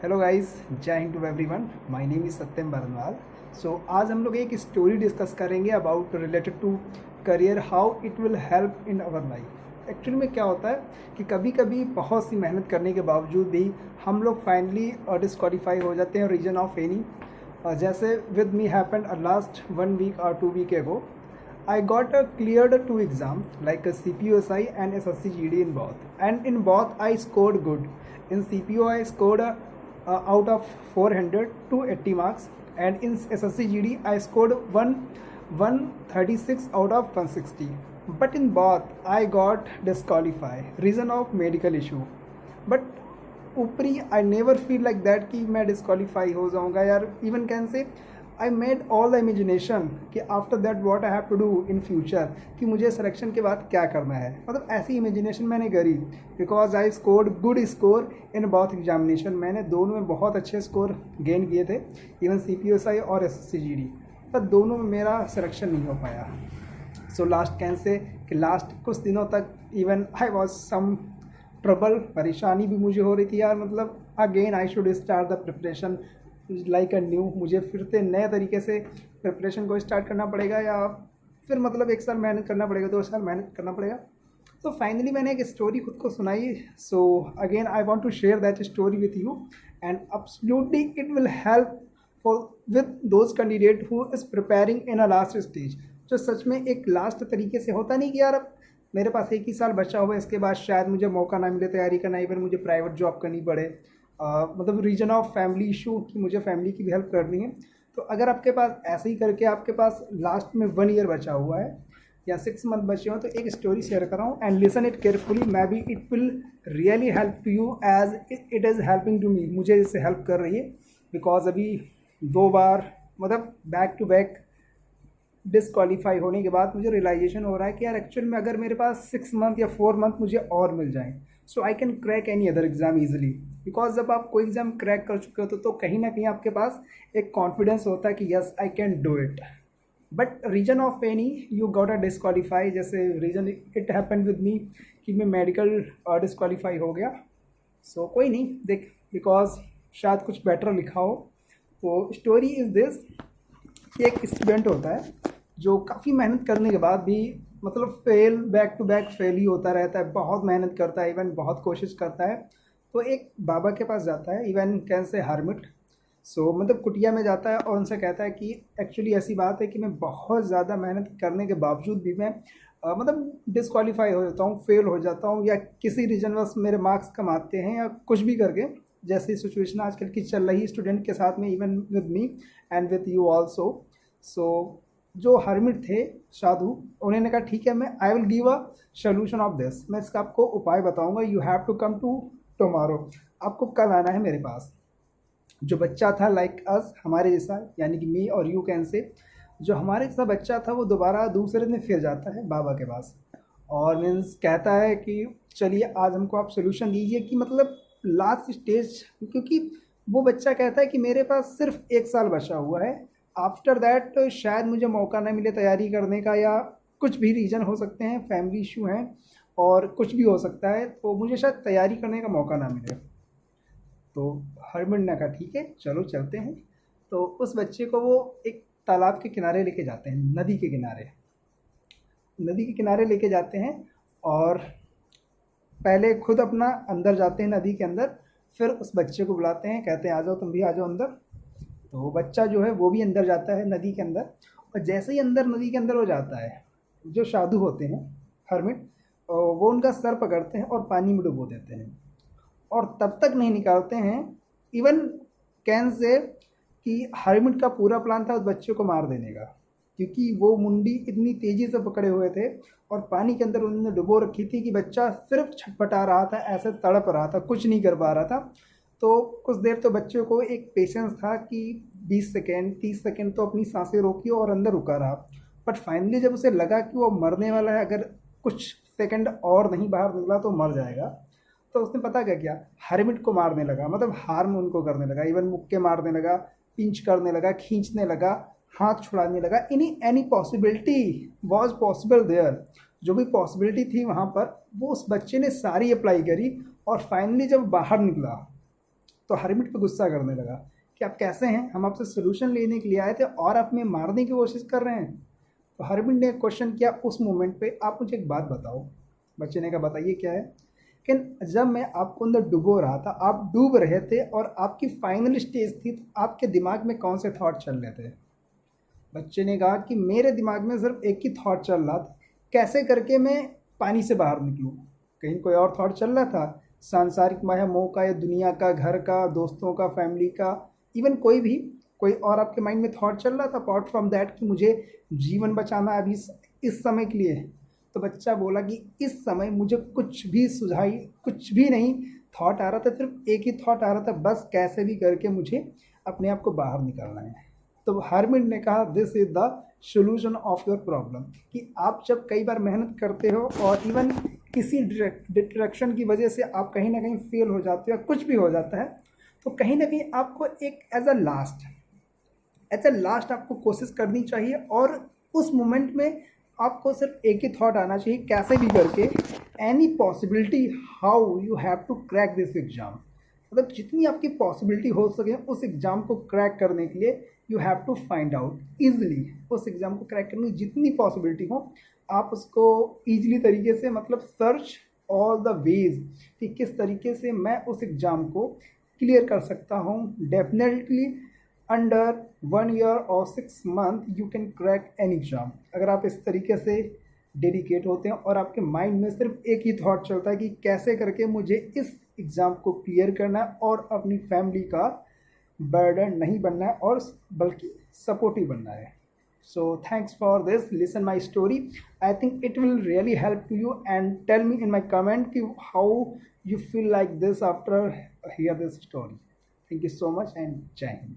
Hello guys, जय हिंद to everyone. My name is Satyam Barnwal. आज हम लोग एक स्टोरी डिस्कस करेंगे about related to career, how it will help in our life. Actually में क्या होता है कि कभी कभी बहुत सी मेहनत करने के बावजूद भी हम लोग फाइनली डिस्क्वालीफाई हो जाते हैं रीजन ऑफ एनी। जैसे with me happened last 1 week or 2 week ago. I got cleared 2 exams like a CPOSI and SSC GD in both, and in both I scored good. In CPO I scored out of 400 280 marks, and in SSC GD I scored 136 out of 160. But in both I got disqualified reason of medical issue. But ऊपरी I never feel like that कि मैं disqualify हो जाऊंगा यार। Even can say I made all the imagination कि after that what I have to do in future, कि मुझे selection के बाद क्या करना है। मतलब ऐसी इमेजिनेशन मैंने करी because I scored good score in both examination. मैंने दोनों में बहुत अच्छे स्कोर गेन किए थे, इवन CPSI और SSC GD, पर दोनों में मेरा सिलेक्शन नहीं हो पाया। सो लास्ट कैन से कि लास्ट कुछ दिनों तक even I was some trouble, परेशानी भी मुझे हो रही थी यार। मतलब again I should start the preparation like a new. मुझे फिर से नए तरीके से प्रिपरेशन को स्टार्ट करना पड़ेगा, या फिर मतलब 1 साल मेहनत करना पड़ेगा, 2 साल मेहनत करना पड़ेगा। तो फाइनली मैंने एक स्टोरी खुद को सुनाई। So again I want to share that story with you, and absolutely it will help for with those candidate who is preparing in a last stage. जो सच में एक लास्ट तरीके से होता नहीं कि यार अब मेरे पास 1 ही साल बचा हुआ है, इसके बाद शायद मुझे मौका ना मिले तैयारी करना, इवन मुझे प्राइवेट जॉब करनी पड़े, मतलब रीजन ऑफ फैमिली इशू कि मुझे फैमिली की भी हेल्प करनी है। तो अगर आपके पास ऐसे ही करके आपके पास लास्ट में 1 year बचा हुआ है या 6 month बचे हो, तो एक स्टोरी शेयर कर रहा हूँ and listen it carefully. May be it will really help to you as it is helping to me. मुझे इससे हेल्प कर रही है बिकॉज अभी 2 बार मतलब बैक टू बैक डिसक्वालीफाई होने के बाद मुझे रियलाइजेशन हो रहा है कि यार एक्चुअल में अगर मेरे पास 6 month या 4 month मुझे और मिल जाएं, so I can crack any other exam easily. Because जब आप कोई एग्जाम क्रैक कर चुके हो तो कहीं ना कहीं आपके पास एक कॉन्फिडेंस होता है कि yes I can do it. But reason of any you got a disqualify, जैसे reason it happen with me कि मैं मेडिकल डिसक्वालीफाई हो गया। सो कोई नहीं, देख बिकॉज शायद कुछ बेटर लिखा हो। तो स्टोरी इज़ दिस कि एक स्टूडेंट होता है जो काफ़ी मेहनत करने के बाद भी मतलब fail, back to back fail ही होता रहता है। बहुत मेहनत करता है, इवन बहुत कोशिश करता है। तो एक बाबा के पास जाता है, इवन कैन से हार्मिट। मतलब कुटिया में जाता है और उनसे कहता है कि एक्चुअली ऐसी बात है कि मैं बहुत ज़्यादा मेहनत करने के बावजूद भी मैं मतलब डिसक्वालीफाई हो जाता हूँ, फेल हो जाता हूँ, या किसी रीजन बस मेरे मार्क्स कम आते हैं या कुछ भी करके। जैसी सिचुएशन आजकल की चल रही स्टूडेंट के साथ में, even with me and with you also. So जो हर्मिट थे, साधु, उन्होंने कहा ठीक है, मैं I will give a solution of this. मैं इसका आपको उपाय बताऊंगा। You have to come to tomorrow. आपको कल आना है मेरे पास। जो बच्चा था लाइक अस, हमारे जैसा, यानी कि मी और यू कैन से, जो हमारे जैसा बच्चा था वो दोबारा दूसरे दिन फिर जाता है बाबा के पास और मीन्स कहता है कि चलिए आज हमको आप सोल्यूशन दीजिए, कि मतलब लास्ट स्टेज। क्योंकि वो बच्चा कहता है कि मेरे पास सिर्फ 1 साल बचा हुआ है, आफ्टर दैट शायद मुझे मौका ना मिले तैयारी करने का, या कुछ भी रीज़न हो सकते हैं, फैमिली इशू हैं और कुछ भी हो सकता है, तो मुझे शायद तैयारी करने का मौका ना मिले। तो हरमन ने कहा ठीक है चलो चलते हैं। तो उस बच्चे को वो एक तालाब के किनारे लेके जाते हैं, नदी के किनारे लेके जाते हैं, और पहले खुद अपना अंदर जाते हैं नदी के अंदर, फिर उस बच्चे को बुलाते हैं, कहते हैं आ जाओ तुम भी आ जाओ अंदर। तो वो बच्चा जो है वो भी अंदर जाता है नदी के अंदर, और जैसे ही अंदर नदी के अंदर हो जाता है, जो साधु होते हैं हर्मिट, वो उनका सर पकड़ते हैं और पानी में डुबो देते हैं, और तब तक नहीं निकालते हैं। इवन कैन से कि हर्मिट का पूरा प्लान था उस बच्चे को मार देने का, क्योंकि वो मुंडी इतनी तेज़ी से पकड़े हुए थे और पानी के अंदर उन्होंने डुबो रखी थी कि बच्चा सिर्फ छटपटा रहा था, ऐसे तड़प रहा था, कुछ नहीं कर पा रहा था। तो कुछ देर तो बच्चे को एक पेशेंस था कि 20 सेकेंड 30 सेकेंड तो अपनी सांसें रोकी और अंदर रुका रहा। बट फाइनली जब उसे लगा कि वो मरने वाला है, अगर कुछ सेकंड और नहीं बाहर निकला तो मर जाएगा, तो उसने पता क्या किया, हर्मिट को मारने लगा, मतलब हार्म उनको करने लगा, इवन मुक्के मारने लगा, पिंच करने लगा, खींचने लगा, हाथ छुड़ाने लगा। Any possibility was possible there. जो भी पॉसिबिलिटी थी वहाँ पर वो उस बच्चे ने सारी अप्लाई करी, और फाइनली जब बाहर निकला तो हरमिट पे गुस्सा करने लगा कि आप कैसे हैं, हम आपसे सोल्यूशन लेने के लिए आए थे और आप हमें मारने की कोशिश कर रहे हैं। तो हरमिट ने क्वेश्चन किया उस मोमेंट पे, आप मुझे एक बात बताओ। बच्चे ने कहा बताइए क्या है। कि जब मैं आपको अंदर डुबो रहा था, आप डूब रहे थे और आपकी फाइनल स्टेज थी, तो आपके दिमाग में कौन से थॉट चल रहे थे। बच्चे ने कहा कि मेरे दिमाग में सिर्फ एक ही थॉट चल रहा था, कैसे करके मैं पानी से बाहर निकलूं। कहीं कोई और थॉट चल रहा था सांसारिक माया मोह का, या दुनिया का, घर का, दोस्तों का, फैमिली का, इवन कोई और आपके माइंड में थॉट चल रहा था अपार्ट फ्रॉम दैट कि मुझे जीवन बचाना है अभी इस समय के लिए। तो बच्चा बोला कि इस समय मुझे कुछ भी सुझाई, कुछ भी नहीं थॉट आ रहा था, सिर्फ एक ही थॉट आ रहा था, बस कैसे भी करके मुझे अपने आप को बाहर निकालना है। तो हरमिट ने कहा this is the solution of your problem, कि आप जब कई बार मेहनत करते हो और इवन किसी डिस्ट्रैक्शन की वजह से आप कहीं ना कहीं फेल हो जाते हो या कुछ भी हो जाता है, तो कहीं ना कहीं आपको एक एज अ लास्ट आपको कोशिश करनी चाहिए, और उस मोमेंट में आपको सिर्फ एक ही थॉट आना चाहिए, कैसे भी करके any possibility how you have to crack this exam. मतलब जितनी आपकी पॉसिबिलिटी हो सके उस एग्ज़ाम को क्रैक करने के लिए you have to find out easily. उस एग्ज़ाम को क्रैक करने की जितनी पॉसिबिलिटी हो आप उसको ईजिली तरीके से, मतलब सर्च ऑल द वेज कि किस तरीके से मैं उस एग्ज़ाम को क्लियर कर सकता हूँ। डेफिनेटली अंडर 1 year और 6 month you can crack any exam. अगर आप इस तरीके से डेडिकेट होते हैं और आपके माइंड में सिर्फ एक ही थॉट चलता है कि कैसे करके मुझे इस एग्ज़ाम को क्लियर करना है और अपनी फैमिली का बर्डन नहीं बनना है, और बल्कि सपोर्टिव बनना है। So thanks for this, listen my story, I think it will really help to you, and tell me in my comment कि how you feel like this after hear this story. Thank you so much and Jai Hind.